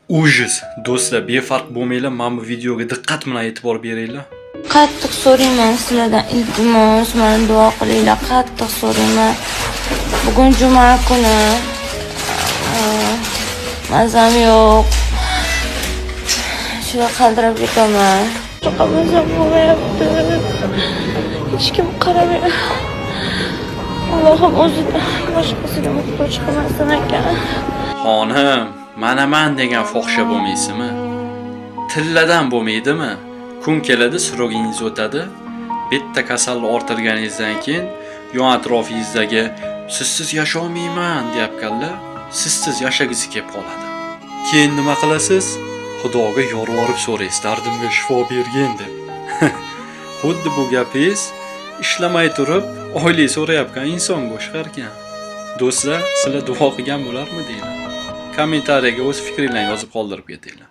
Ujis, do'stlar, befarq bo'lmanglar, mana bu videoga diqqat bilan e'tibor beringlar. Qattiq so'rayman sizlardan, iltimos, meni duo qilinglar, qattiq so'rayman. Bugun juma kuni. Mazam yo'q. Shunga qaldirab ketaman. Mazam bo'lmayapti. Hech kim qaramayapti. Allohim o'zidan boshqasiga muhtoj qilmasin ekan. Xonim, manaman degan fohisha bo'lmaysizmi? Tilladan bo'lmaydimi? Kun keladi, srogingiz o'tadi. Bitta kasalni orttirganingizdan keyin yon atrofingizdagi sizsiz yasholmayman deyapkanlar, sizsiz yashagisi kelib qoladi. Keyin nima qilasiz? Xudoga yolvorib so'raysiz, dardimga shifo bergin deb. Xuddi bu gapingiz ishlamay turib, oylik so'rayotgan insonga o'xsharkan. Do'stlar, sizlar duo qilgan bo'larmidinglar? Kommentariyaga o'z fikringizni yozib qoldirib ketinglar.